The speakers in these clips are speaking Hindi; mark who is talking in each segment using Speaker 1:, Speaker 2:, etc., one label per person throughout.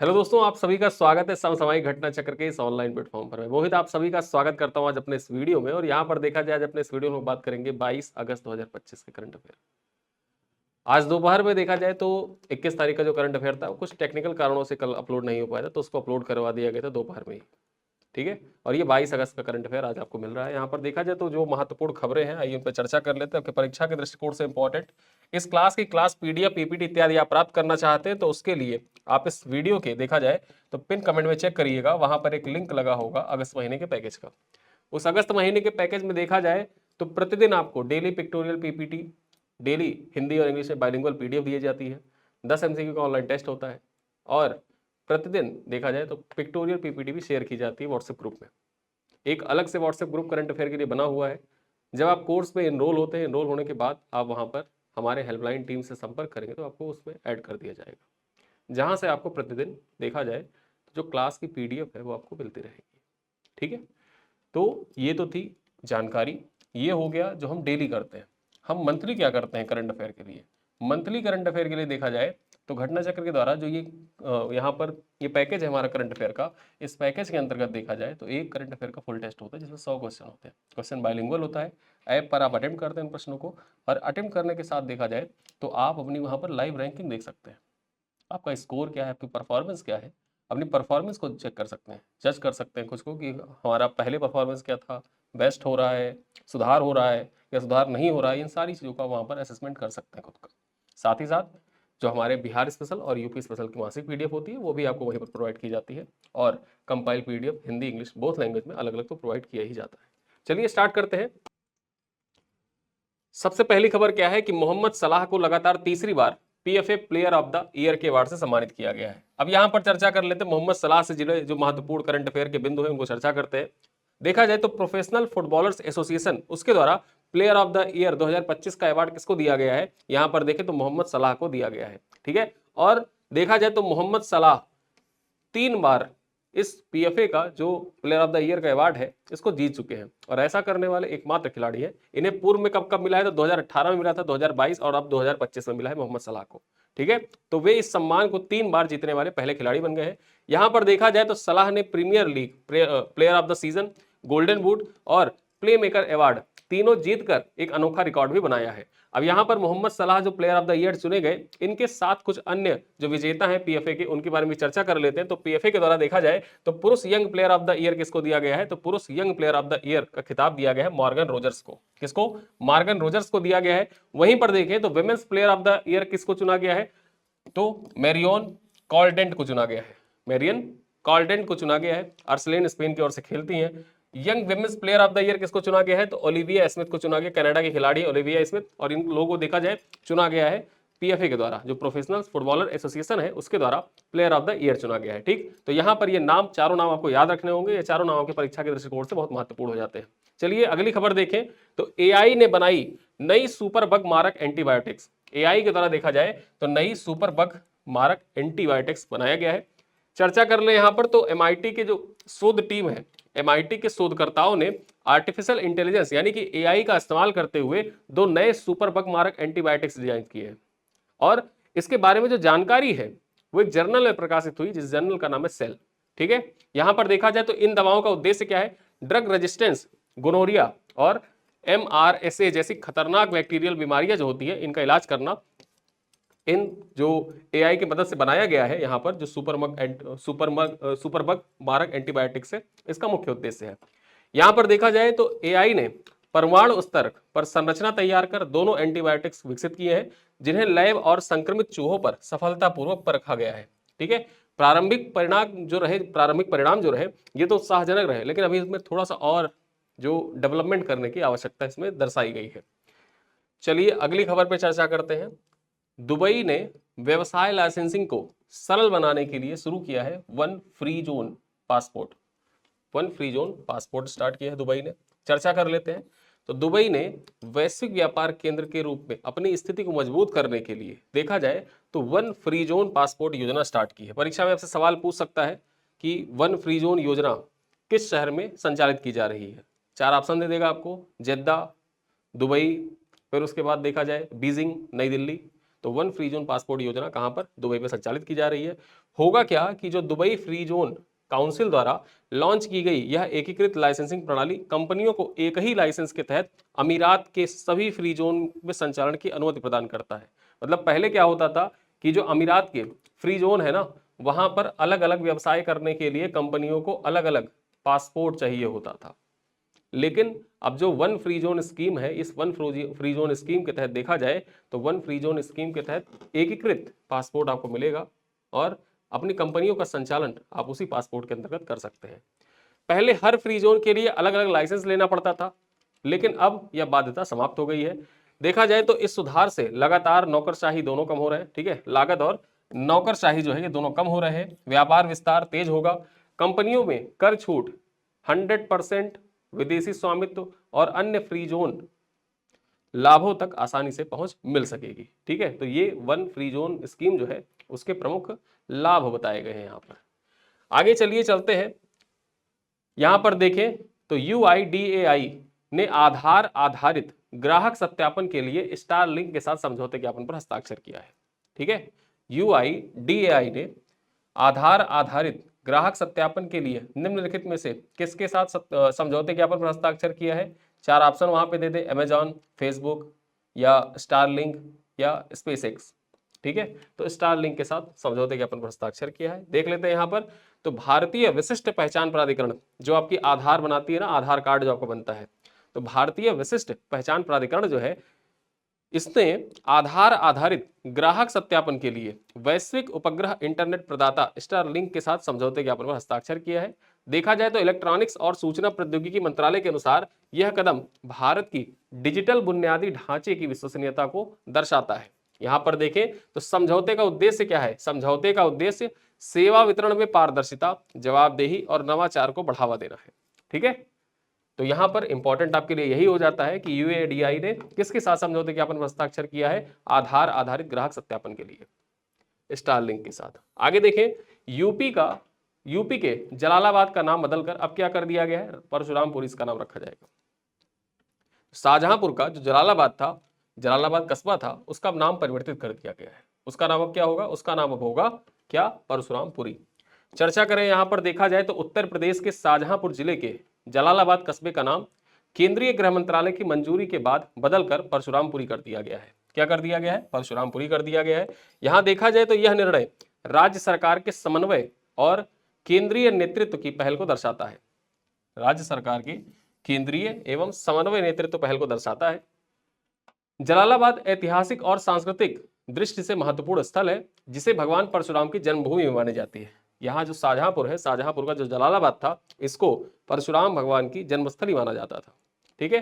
Speaker 1: हेलो दोस्तों, आप सभी का स्वागत है समसामयिक घटना चक्र के इस ऑनलाइन प्लेटफॉर्म पर। मैं मोहित आप सभी का स्वागत करता हूं आज अपने इस वीडियो में। और यहां पर देखा जाए, आज अपने इस वीडियो में बात करेंगे 22 अगस्त 2025 के करंट अफेयर। आज दोपहर में देखा जाए तो 21 तारीख का जो करंट अफेयर था वो कुछ टेक्निकल कारणों से कल अपलोड नहीं हो पाया था, तो उसको अपलोड करवा दिया गया था दोपहर में ही। ठीक है, और ये 22 अगस्त का करंट अफेयर आज आपको मिल रहा है। यहाँ पर देखा जाए तो जो महत्वपूर्ण खबरें हैं आइए उन पर चर्चा कर लेते हैं। आपके परीक्षा के दृष्टिकोण से इंपॉर्टेंट इस क्लास की क्लास पीडीएफ पीपीटी इत्यादि आप प्राप्त करना चाहते हैं तो उसके लिए आप इस वीडियो के देखा जाए तो पिन कमेंट में चेक करिएगा, वहां पर एक लिंक लगा होगा अगस्त महीने के पैकेज का। उस अगस्त महीने के पैकेज में देखा जाए तो प्रतिदिन आपको daily pictorial PPT, daily Hindi और इंग्लिश में बाइलिंगुअल पीडीएफ दी जाती है। 10 एमसीक्यू का ऑनलाइन टेस्ट होता है और प्रतिदिन देखा जाए तो पिक्टोरियल पीपीटी भी शेयर की जाती है व्हाट्सएप ग्रुप में। एक अलग से व्हाट्सएप ग्रुप करंट अफेयर के लिए बना हुआ है। जब आप कोर्स में इनरोल होते हैं, इनरोल होने के बाद आप वहां पर हमारे हेल्पलाइन टीम से संपर्क करेंगे तो आपको उसमें ऐड कर दिया जाएगा, जहां से आपको प्रतिदिन देखा जाए तो जो क्लास की पीडीएफ है वो आपको मिलती रहेगी। ठीक है, तो ये तो थी जानकारी। ये हो गया जो हम डेली करते हैं। हम मंथली क्या करते हैं करंट अफेयर के लिए? मंथली करंट अफेयर के लिए देखा जाए तो घटना चक्र के द्वारा जो ये यहाँ पर ये पैकेज है हमारा करंट अफेयर का, इस पैकेज के अंतर्गत देखा जाए तो एक करंट अफेयर का फुल टेस्ट होता है जिसमें 100 क्वेश्चन होते हैं। क्वेश्चन बाइलिंगुअल होता है, ऐप पर आप अटेम्प्ट करते हैं इन प्रश्नों को, और अटेम्प्ट करने के साथ देखा जाए तो आप अपनी वहाँ पर लाइव रैंकिंग देख सकते हैं। आपका स्कोर क्या है, आपकी परफॉर्मेंस क्या है, अपनी परफॉर्मेंस को चेक कर सकते हैं, जज कर सकते हैं खुद को कि हमारा पहले परफॉर्मेंस क्या था, बेस्ट हो रहा है, सुधार हो रहा है या सुधार नहीं हो रहा है। इन सारी चीज़ों का वहाँ पर असेसमेंट कर सकते हैं खुद का। साथ ही साथ जो हमारे बिहार स्पेशल और यूपी स्पेशल की मासिक पीडीएफ होती है वो भी आपको वहीं पर प्रोवाइड की जाती है, और compile PDF Hindi English both language में अलग अलग तो प्रोवाइड किया ही जाता है। चलिए स्टार्ट करते हैं। सबसे पहली खबर क्या है कि मोहम्मद सलाह को लगातार तीसरी बार PFA player of the year के अवार्ड से सम्मानित किया गया है। अब यहां पर चर्चा कर लेते हैं मोहम्मद सलाह से जुड़े जो महत्वपूर्ण करंट अफेयर के बिंदु हैं उनको चर्चा करते हैं। देखा जाए तो प्रोफेशनल फुटबॉलर्स एसोसिएशन उसके द्वारा प्लेयर ऑफ द ईयर 2025 का अवार्ड किसको दिया गया है? यहां पर देखें तो मोहम्मद सलाह को दिया गया है। ठीक है, और देखा जाए तो मोहम्मद सलाह 3 बार इस पीएफए का जो प्लेयर ऑफ द ईयर का अवार्ड है इसको जीत चुके हैं, और ऐसा करने वाले एकमात्र खिलाड़ी है। इन्हें पूर्व में कब कब मिला है? तो 2018 में मिला था, 2022 और अब 2025 में मिला है मोहम्मद सलाह को। ठीक है, तो वे इस सम्मान को 3 बार जीतने वाले पहले खिलाड़ी बन गए हैं। यहां पर देखा जाए तो सलाह ने Premier League player of the season, golden boot और प्ले मेकर अवार्ड तीनों जीतकर एक अनोखा रिकॉर्ड भी बनाया है। अब यहां पर मोहम्मद सलाह जो प्लेयर ऑफ द ईयर चुने गए, इनके साथ कुछ अन्य जो विजेता हैं पीएफए के उनके बारे में चर्चा कर लेते हैं। तो पीएफए के द्वारा देखा जाए तो पुरुष young player of the year किसको दिया गया है? तो पुरुष young player of the year का खिताब दिया गया है मॉर्गन रोजर्स को। किसको? मॉर्गन रोजर्स को दिया गया है। वहीं पर देखें तो women's player of the year किसको चुना गया है? तो मैरियन कॉल्डेंट को चुना गया है। मैरियन कॉल्डेंट को चुना गया है। आर्सेलन स्पेन की ओर से खेलती हैं। Young women's player of the year किसको चुना गया है? तो ओलिविया स्मिथ को चुना गया, कनाडा की खिलाड़ी ओलिविया स्मिथ। और इन लोगों को देखा जाए चुना गया है पीएफए के द्वारा, जो प्रोफेशनल फुटबॉलर एसोसिएशन है उसके द्वारा प्लेयर ऑफ द ईयर चुना गया है। ठीक, तो यहां पर ये नाम, चारों नाम आपको याद रखने होंगे। ये चारों नाम आपकी परीक्षा के दृष्टिकोण से बहुत महत्वपूर्ण हो जाते हैं। चलिए अगली खबर देखें तो एआई ने बनाई नई सुपर बग मारक एंटीबायोटिक्स। एआई के द्वारा देखा जाए तो नई सुपर बग मारक एंटीबायोटिक्स बनाया गया है। चर्चा कर ले यहां पर तो एमआईटी के जो शोध टीम है, एमआईटी के शोधकर्ताओं ने आर्टिफिशियल इंटेलिजेंस यानी कि एआई का इस्तेमाल करते हुए 2 नए सुपर बग मारक एंटीबायोटिक्स डिजाइन किए हैं। और इसके बारे में जो जानकारी है वो एक जर्नल में प्रकाशित हुई, जिस जर्नल का नाम है सेल। ठीक है, यहां पर देखा जाए तो इन दवाओं का उद्देश्य क्या है? ड्रग रेजिस्टेंस, गोनोरिया और एमआरएसए जैसी खतरनाक बैक्टीरियल बीमारियां जो होती है इनका इलाज करना। इन जो एआई की मदद से बनाया गया है यहाँ पर जो सुपर बग मारक एंटीबायोटिक्स है, इसका मुख्य उद्देश्य है। यहाँ पर देखा जाए तो एआई ने परमाणु स्तर पर संरचना तैयार कर दोनों एंटीबायोटिक्स विकसित किए हैं, जिन्हें लैब और संक्रमित चूहों पर सफलतापूर्वक परखा गया है। ठीक है, प्रारंभिक परिणाम जो रहे ये तो उत्साहजनक रहे, लेकिन अभी इसमें थोड़ा सा और जो डेवलपमेंट करने की आवश्यकता इसमें दर्शाई गई है। चलिए अगली खबर पर चर्चा करते हैं। दुबई ने व्यवसाय लाइसेंसिंग को सरल बनाने के लिए शुरू किया है one free zone passport. One free zone passport start किया है दुबई ने। चर्चा कर लेते हैं। तो दुबई ने वैश्विक व्यापार केंद्र के रूप में अपनी स्थिति को मजबूत करने के लिए देखा जाए तो वन फ्री जोन पासपोर्ट योजना स्टार्ट की है। परीक्षा में आपसे सवाल पूछ सकता है कि वन फ्री जोन योजना किस शहर में संचालित की जा रही है? 4 ऑप्शन दे देगा आपको, जेद्दा, दुबई, फिर उसके बाद देखा जाए बीजिंग, नई दिल्ली। तो वन फ्री जोन पासपोर्ट योजना कहां पर? दुबई में संचालित की जा रही है। होगा क्या कि जो दुबई फ्री जोन काउंसिल द्वारा लॉन्च की गई यह एकीकृत लाइसेंसिंग प्रणाली कंपनियों को एक ही लाइसेंस के तहत अमीरात के सभी फ्री जोन में संचालन की अनुमति प्रदान करता है। मतलब पहले क्या होता था कि जो अमीरात के फ्री जोन है ना, वहां पर अलग अलग व्यवसाय करने के लिए कंपनियों को अलग अलग पासपोर्ट चाहिए होता था। लेकिन अब जो वन फ्री जोन स्कीम है, इस वन फ्री जोन स्कीम के तहत देखा जाए तो वन फ्री जोन स्कीम के तहत एकीकृत पासपोर्ट आपको मिलेगा और अपनी कंपनियों का संचालन आप उसी पासपोर्ट के अंतर्गत कर सकते हैं। पहले हर फ्री जोन के लिए अलग अलग लाइसेंस लेना पड़ता था, लेकिन अब यह बाध्यता समाप्त हो गई है। देखा जाए तो इस सुधार से लगातार नौकरशाही दोनों कम हो रहे हैं, ठीक है, लागत और नौकरशाही जो है ये दोनों कम हो रहे हैं, व्यापार विस्तार तेज होगा, कंपनियों में कर छूट 100%, विदेशी स्वामित्व और अन्य फ्री जोन लाभों तक आसानी से पहुंच मिल सकेगी। ठीक है, तो ये वन फ्री जोन स्कीम जो है उसके प्रमुख लाभ बताए गए हैं यहाँ पर। आगे चलिए चलते हैं, यहां पर देखें तो UIDAI ने आधार आधारित ग्राहक सत्यापन के लिए स्टारलिंक के साथ समझौते ज्ञापन पर हस्ताक्षर किया है। ठीक है, UIDAI ने आधार आधारित ग्राहक सत्यापन के लिए निम्नलिखित में से किसके साथ समझौते ज्ञापन पर हस्ताक्षर किया है? 4 ऑप्शन वहां पे दे दे, अमेजॉन, फेसबुक या स्टारलिंक या स्पेसएक्स। ठीक है, तो स्टारलिंक के साथ समझौते ज्ञापन पर हस्ताक्षर किया है। देख लेते हैं यहाँ पर, तो भारतीय विशिष्ट पहचान प्राधिकरण जो आपकी आधार बनाती है ना, आधार कार्ड जो आपको बनता है, तो भारतीय विशिष्ट पहचान प्राधिकरण जो है इसने आधार आधारित ग्राहक सत्यापन के लिए वैश्विक उपग्रह इंटरनेट प्रदाता स्टारलिंक के साथ समझौते ज्ञापन पर हस्ताक्षर किया है। देखा जाए तो इलेक्ट्रॉनिक्स और सूचना प्रौद्योगिकी मंत्रालय के अनुसार यह कदम भारत की डिजिटल बुनियादी ढांचे की विश्वसनीयता को दर्शाता है। यहां पर देखें तो समझौते का उद्देश्य क्या है? समझौते का उद्देश्य सेवा वितरण में पारदर्शिता, जवाबदेही और नवाचार को बढ़ावा देना है। ठीक है, तो यहां पर इंपॉर्टेंट आपके लिए यही हो जाता है कि UIDAI ने किसके साथ समझौते ज्ञापन पर हस्ताक्षर किया है? आधार आधारित ग्राहक सत्यापन के लिए स्टारलिंक के साथ। आगे देखें, यूपी के जलालाबाद का नाम बदलकर अब क्या कर दिया गया है? परशुरामपुर इसका नाम रखा जाएगा। शाहजहांपुर का जो जलालाबाद था, जलालाबाद कस्बा था, उसका नाम परिवर्तित कर दिया गया है। उसका नाम अब क्या होगा? उसका नाम अब होगा क्या? परशुरामपुरी। चर्चा करें यहां पर देखा जाए तो उत्तर प्रदेश के शाहजहांपुर जिले के जलालाबाद कस्बे का नाम केंद्रीय गृह मंत्रालय की मंजूरी के बाद बदलकर परशुरामपुरी कर दिया गया है। क्या कर दिया गया है? परशुरामपुरी कर दिया गया है। यहां देखा जाए तो यह निर्णय राज्य सरकार के समन्वय और केंद्रीय नेतृत्व की पहल को दर्शाता है। राज्य सरकार की केंद्रीय एवं समन्वय नेतृत्व पहल को दर्शाता है। जलालाबाद ऐतिहासिक और सांस्कृतिक दृष्टि से महत्वपूर्ण स्थल है, जिसे भगवान परशुराम की जन्मभूमि मानी जाती है। यहाँ जो शाहजहांपुर है, शाहजहांपुर का जो जलालाबाद था, इसको परशुराम भगवान की जन्मस्थली माना जाता था। ठीक है,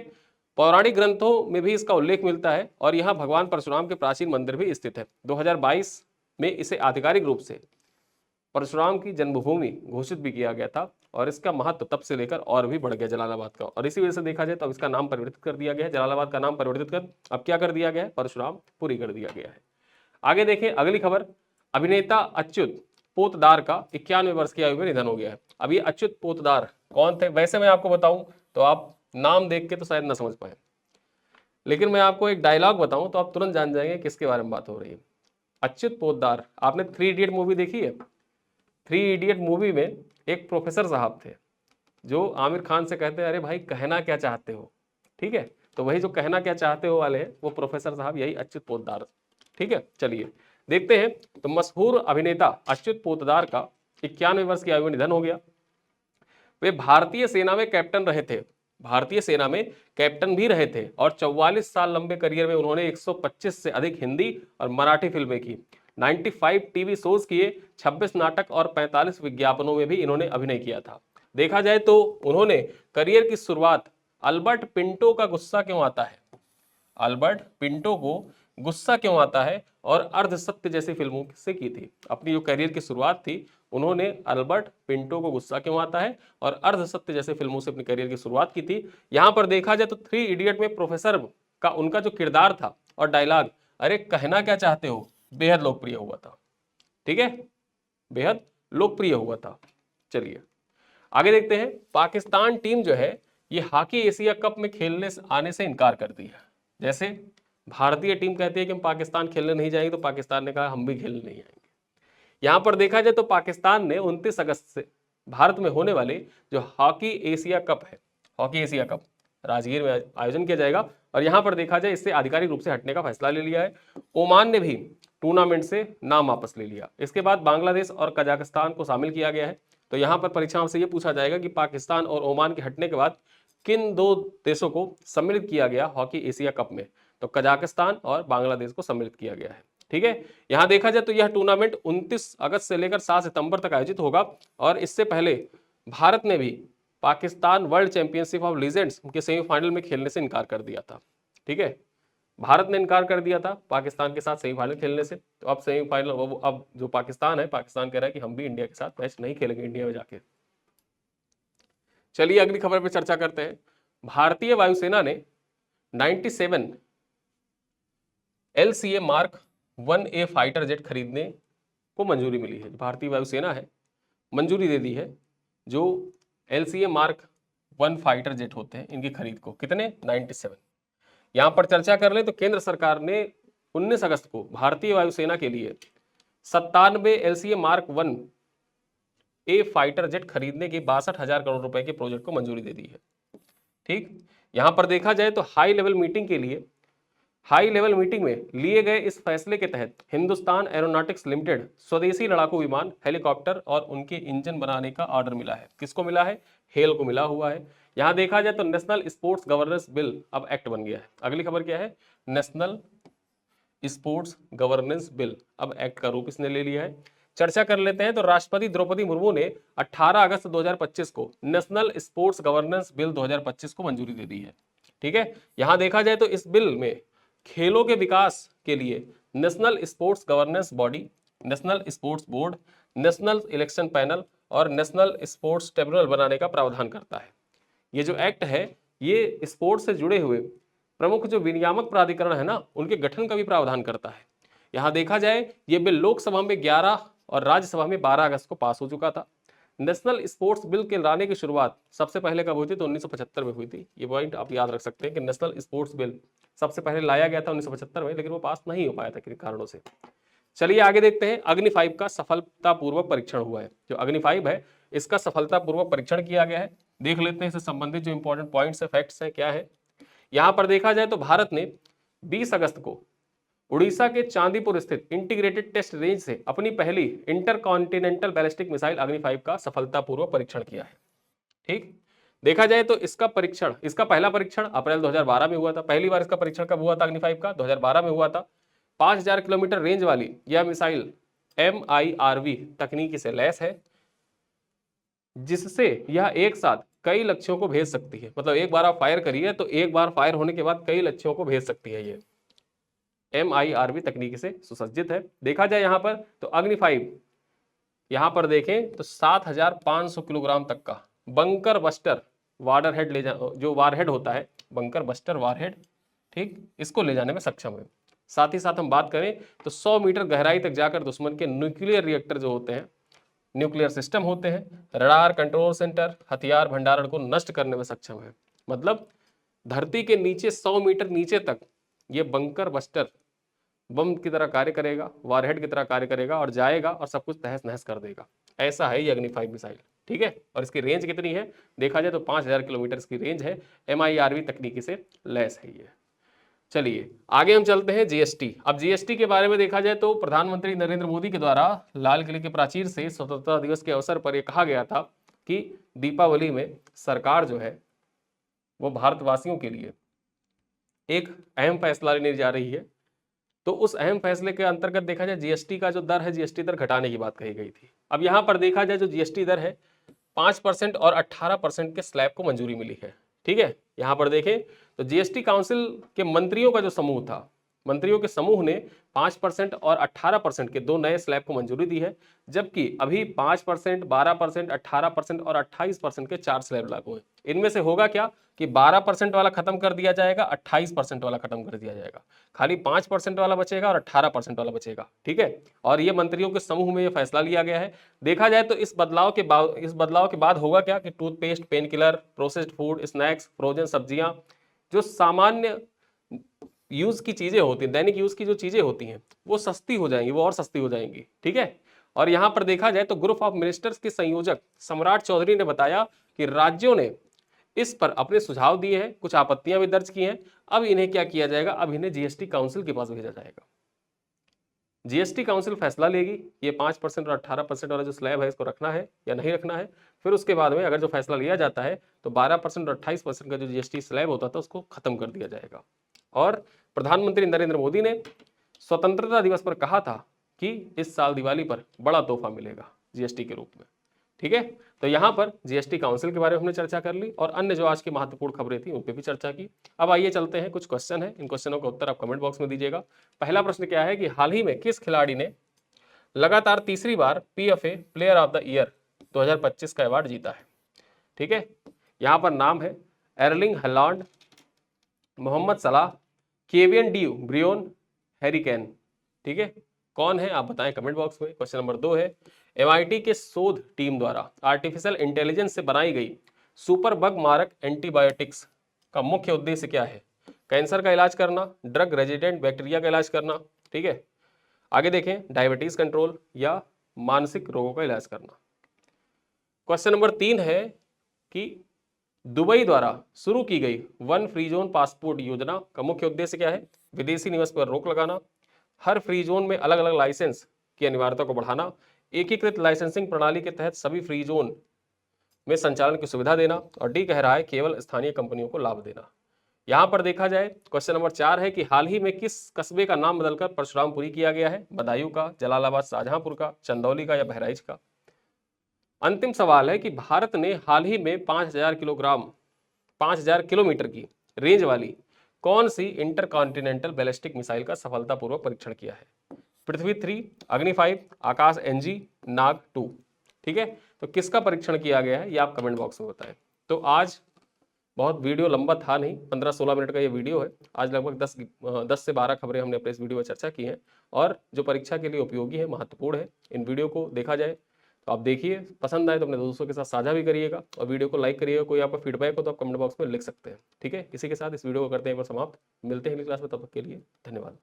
Speaker 1: पौराणिक ग्रंथों में भी इसका उल्लेख मिलता है और यहाँ भगवान परशुराम के प्राचीन मंदिर भी स्थित है। 2022 में इसे आधिकारिक रूप से परशुराम की जन्मभूमि घोषित भी किया गया था और इसका महत्व तब से लेकर और भी बढ़ गया जलालाबाद का, और इसी वजह से देखा जाए तो अब इसका नाम परिवर्तित कर दिया गया है। जलालाबाद का नाम परिवर्तित कर अब क्या कर दिया गया है? परशुरामपुरी कर दिया गया है। आगे देखें अगली खबर, अभिनेता अच्युत पोतदार का 91 वर्ष की आयु में निधन हो गया है। अब ये अच्युत पोतदार कौन थे? वैसे मैं आपको बताऊं तो आप नाम देख के तो शायद ना समझ पाए, लेकिन मैं आपको एक डायलॉग बताऊं तो आप तुरंत जान जाएंगे किसके बारे में बात हो रही है। अच्युत पोतदार, आपने 3 इडियट मूवी देखी है? 3 इडियट मूवी में एक प्रोफेसर साहब थे जो आमिर खान से कहते हैं, अरे भाई कहना क्या चाहते हो? ठीक है, तो वही जो कहना क्या चाहते हो वाले हैं वो प्रोफेसर साहब, यही अच्युत पोतदार। ठीक है, चलिए देखते हैं, तो मशहूर अभिनेता अच्युत पोतदार का 91 वर्ष की आयु में निधन हो गया। वे भारतीय सेना में कैप्टन रहे थे, भारतीय सेना में कैप्टन भी रहे थे और 44 साल लंबे करियर में उन्होंने 125 से अधिक हिंदी और मराठी फिल्में की, 95 टीवी शोज किए, 26 नाटक और 45 विज्ञापनों में भी इन्होंने अभिनय किया था। देखा जाए तो उन्होंने करियर की शुरुआत अल्बर्ट पिंटो का गुस्सा क्यों आता है, अल्बर्ट पिंटो को गुस्सा क्यों आता है और अर्ध सत्य जैसी फिल्मों से की थी। अपनी जो करियर की शुरुआत थी उन्होंने अल्बर्ट पिंटो को गुस्सा क्यों आता है और अर्ध सत्य जैसे फिल्मों से अपनी करियर की शुरुआत की थी। यहां पर देखा जाए तो 3 इडियट में प्रोफेसर का उनका जो किरदार था और डायलॉग, अरे कहना क्या चाहते हो, बेहद लोकप्रिय हुआ था। ठीक है, बेहद लोकप्रिय हुआ था। चलिए आगे देखते हैं, पाकिस्तान टीम जो है ये हॉकी एशिया कप में खेलने आने से इनकार कर दी है। जैसे भारतीय टीम कहती है कि हम पाकिस्तान खेलने नहीं जाएंगे, तो पाकिस्तान ने कहा हम भी खेलने नहीं आएंगे। यहां पर देखा जाए तो पाकिस्तान ने 29 अगस्त से भारत में होने वाले जो हॉकी एशिया कप है, हॉकी एशिया कप राजगीर में आयोजन किया जाएगा, और यहां पर देखा जाए इससे आधिकारिक रूप से हटने का फैसला ले लिया है। ओमान ने भी टूर्नामेंट से नाम वापस ले लिया। इसके बाद बांग्लादेश और कजाकिस्तान को शामिल किया गया है। तो यहां पर परीक्षाओं से यह पूछा जाएगा कि पाकिस्तान और ओमान के हटने के बाद किन दो देशों को सम्मिलित किया गया हॉकी एशिया कप में। तो कजाकिस्तान और बांग्लादेश को सम्मिलित किया गया है। ठीक है, यहां देखा जाए तो यह टूर्नामेंट 29 अगस्त से लेकर 7 सितंबर तक आयोजित होगा। और इससे पहले भारत ने भी Pakistan world championship of legends के सेमीफाइनल में खेलने से इनकार कर दिया था। ठीक है, भारत ने इनकार कर दिया था पाकिस्तान के साथ सेमीफाइनल खेलने से। तो अब सेमीफाइनल, अब जो पाकिस्तान है, पाकिस्तान कह रहा है कि हम भी इंडिया के साथ मैच नहीं खेलेंगे इंडिया में जाके। चलिए अगली खबर पर चर्चा करते हैं। भारतीय वायुसेना ने 97 LCA mark 1A fighter jet खरीदने को मंजूरी मिली है। भारतीय वायुसेना है मंजूरी दे दी है जो LCA मार्क 1 फाइटर जेट होते हैं इनकी खरीद को। कितने? 97। यहां पर चर्चा कर ले तो केंद्र सरकार ने 19 अगस्त को भारतीय वायुसेना के लिए 97 LCA mark 1A fighter jet खरीदने की 62,000 करोड़ रुपए के प्रोजेक्ट को मंजूरी दे दी है। ठीक, यहां पर देखा जाए तो हाई लेवल मीटिंग में लिए गए इस फैसले के तहत हिंदुस्तान एरोनॉटिक्स लिमिटेड स्वदेशी लड़ाकू विमान, हेलीकॉप्टर और उनके इंजन बनाने का ऑर्डर मिला है। किसको मिला है? हेल को मिला हुआ है। यहां देखा जाए तो नेशनल स्पोर्ट्स गवर्नेंस बिल अब एक्ट बन गया है। अगली खबर क्या है? नेशनल स्पोर्ट्स गवर्नेंस बिल अब एक्ट का रूप इसने ले लिया है। चर्चा कर लेते हैं। तो राष्ट्रपति द्रौपदी मुर्मू ने 18 अगस्त 2025 को नेशनल स्पोर्ट्स गवर्नेंस बिल 2025 को मंजूरी दे दी है। ठीक है, यहां देखा जाए तो इस बिल में खेलों के विकास के लिए national sports governance body, national sports board, national election panel और नेशनल स्पोर्ट्स ट्रिब्यूनल बनाने का प्रावधान करता है। ये जो एक्ट है ये स्पोर्ट्स से जुड़े हुए प्रमुख जो विनियामक प्राधिकरण है ना, उनके गठन का भी प्रावधान करता है। यहां देखा जाए ये बिल लोकसभा में 11 और राज्यसभा में 12 अगस्त को पास हो चुका था। नेशनल स्पोर्ट्स बिल के लाने की शुरुआत सबसे पहले कब हुई थी? तो 1975 में हुई थी। ये पॉइंट आप याद रख सकते हैं कि नेशनल स्पोर्ट्स बिल सबसे पहले लाया गया था 1975 में, लेकिन वो पास नहीं हो पाया था किन कारणों से। चलिए आगे देखते हैं। अग्नि 5 का सफलतापूर्वक परीक्षण हुआ है। जो अग्नि 5 है इसका सफलतापूर्वक परीक्षण किया गया है। देख लेते हैं इससे संबंधित जो इंपॉर्टेंट पॉइंट्स है, फैक्ट्स है, क्या है। यहां पर देखा जाए तो भारत ने 20 अगस्त को उड़ीसा के चांदीपुर स्थित इंटीग्रेटेड टेस्ट रेंज से अपनी पहली इंटरकॉन्टिनेंटल बैलिस्टिक मिसाइल अग्नि 5 का सफलतापूर्वक परीक्षण किया है। ठीक, देखा जाए तो इसका पहला परीक्षण अप्रैल 2012 में हुआ था। पहली बार इसका परीक्षण कब हुआ था? अग्नि 5 का 2012 में हुआ था। 5000 किलोमीटर रेंज वाली यह मिसाइल MIRV तकनीकी से लैस है, जिससे यह एक साथ कई लक्ष्यों को भेज सकती है। मतलब एक बार आप फायर करिए तो एक बार फायर होने के बाद कई लक्ष्यों को भेज सकती है। ये MIRV तकनीकी से सुसज्जित है। देखा जाए यहां पर तो अग्नि 5 यहां पर देखें तो 7500 किलोग्राम तक का बंकर बस्टर वारहेड जो वारहेड होता है, बंकर बस्टर वारहेड, ठीक, इसको ले जाने में सक्षम है। साथ ही साथ हम बात करें तो 100 मीटर गहराई तक जाकर दुश्मन के न्यूक्लियर रिएक्टर जो होते हैं, न्यूक्लियर सिस्टम होते हैं, रडार, कंट्रोल सेंटर, हथियार भंडारण को नष्ट करने में सक्षम है। मतलब धरती के नीचे 100 मीटर नीचे तक ये बंकर बस्टर बम की तरह कार्य करेगा, वारहेड की तरह कार्य करेगा और जाएगा और सब कुछ तहस नहस कर देगा। ऐसा है ये अग्नि 5 मिसाइल। ठीक है, और इसकी रेंज कितनी है? देखा जाए तो 5000 किलोमीटर इसकी रेंज है। MIRV तकनीकी से लैस है ये। चलिए आगे हम चलते हैं। GST। अब GST के बारे में देखा जाए तो प्रधानमंत्री नरेंद्र मोदी के द्वारा लाल किले के प्राचीर से स्वतंत्रता दिवस के अवसर पर यह कहा गया था कि दीपावली में सरकार जो है वो भारतवासियों के लिए एक अहम फैसला लेने जा रही है। तो उस अहम फैसले के अंतर्गत देखा जाए GST का जो दर है, GST दर घटाने की बात कही गई थी। अब यहां पर देखा जाए जो GST दर है 5% और 18% के स्लैब को मंजूरी मिली है। ठीक है, यहां पर देखें तो GST काउंसिल के मंत्रियों का जो समूह था, मंत्रियों के समूह ने 5% और 18% के दो नए स्लैब को मंजूरी दी है, जबकि अभी 5%, 12%, 18% और 28% के 4 स्लैब लागू हैं। इनमें से होगा क्या कि 12% वाला खत्म कर दिया जाएगा, 28% वाला खत्म कर दिया जाएगा, खाली 5% वाला बचेगा और 18% वाला बचेगा। ठीक है, और ये मंत्रियों के समूह में ये फैसला लिया गया है। देखा जाए तो इस बदलाव के बाद होगा क्या कि toothpaste, pain killer, processed food, snacks, frozen सब्जियां जो सामान्य यूज की चीजें होती हैं, दैनिक यूज की जो चीजें होती हैं वो सस्ती हो जाएंगी, वो और सस्ती हो जाएंगी, ठीक है। और यहां पर देखा जाए तो ग्रुप ऑफ मिनिस्टर्स के संयोजक सम्राट चौधरी ने बताया कि राज्यों ने इस पर अपने सुझाव दिए हैं, कुछ आपत्तियां भी दर्ज की हैं। अब इन्हें क्या किया जाएगा, अब इन्हें जीएसटी काउंसिल के पास भेजा जाएगा। जीएसटी काउंसिल फैसला लेगी ये 5% और 18% वाला जो स्लैब है इसको रखना है या नहीं रखना है। फिर उसके बाद में अगर जो फैसला लिया जाता है तो 12% और 28% का जो जीएसटी स्लैब होता था उसको खत्म कर दिया जाएगा। और प्रधानमंत्री नरेंद्र मोदी ने स्वतंत्रता दिवस पर कहा था कि इस साल दिवाली पर बड़ा तोहफा मिलेगा जीएसटी के रूप में, ठीक है। तो यहां पर जीएसटी काउंसिल के बारे में हमने चर्चा कर ली और अन्य जो आज की महत्वपूर्ण खबरें थी उन पर भी चर्चा की। अब आइए चलते हैं, कुछ क्वेश्चन है, इन क्वेश्चनों का उत्तर आप कमेंट बॉक्स में दीजिएगा। पहला प्रश्न क्या है कि हाल ही में किस खिलाड़ी ने लगातार तीसरी बार PFA player of the year 2025 का अवार्ड जीता है, ठीक है। यहां पर नाम है एर्लिंग हॉलैंड, मोहम्मद सलाह, केवियन डी ब्रियोन, हैरी केन, ठीक है। कौन है आप बताएं कमेंट बॉक्स में। क्वेश्चन नंबर 2 है एमआईटी के शोध टीम द्वारा आर्टिफिशियल इंटेलिजेंस से बनाई गई सुपर बग मारक एंटीबायोटिक्स का मुख्य उद्देश्य क्या है। कैंसर का इलाज करना, ड्रग रेजिडेंट बैक्टीरिया का इलाज करना, ठीक है। आगे देखें डायबिटीज कंट्रोल या मानसिक रोगों का इलाज करना। क्वेश्चन नंबर 3 है कि दुबई द्वारा शुरू की गई वन फ्री जोन पासपोर्ट योजना का मुख्य उद्देश्य क्या है। विदेशी निवेश पर रोक लगाना, हर फ्री जोन में अलग अलग लाइसेंस की अनिवार्यता को बढ़ाना, एकीकृत लाइसेंसिंग प्रणाली के तहत सभी फ्री जोन में संचालन की सुविधा देना, और डी कह रहा है केवल स्थानीय कंपनियों को लाभ देना। यहां पर देखा जाए क्वेश्चन नंबर 4 है कि हाल ही में किस कस्बे का नाम बदलकर परशुरामपुरी किया गया है। बदायूं का, जलालाबाद शाहजहांपुर का, चंदौली का या बहराइच का। अंतिम सवाल है कि भारत ने हाल ही में 5000 किलोमीटर की रेंज वाली कौन सी इंटरकॉन्टिनेंटल बैलिस्टिक मिसाइल का सफलतापूर्वक परीक्षण किया है। पृथ्वी 3, अग्नि 5, आकाश NG, नाग 2, ठीक है। तो किसका परीक्षण किया गया है ये आप कमेंट बॉक्स में बताएं। तो आज बहुत वीडियो लंबा था नहीं, 15-16 मिनट का ये वीडियो है। आज लगभग 10 से 12 खबरें हमने अपने इस वीडियो में चर्चा की हैं और जो परीक्षा के लिए उपयोगी है, महत्वपूर्ण है। इन वीडियो को देखा जाए तो आप देखिए, पसंद आए तो अपने दोस्तों के साथ साझा भी करिएगा और वीडियो को लाइक करिएगा। कोई आपका फीडबैक हो तो आप कमेंट बॉक्स में लिख सकते हैं, ठीक है। इसी के साथ इस वीडियो को करते हैं समाप्त। मिलते हैं अगली क्लास में, तब तक के लिए धन्यवाद।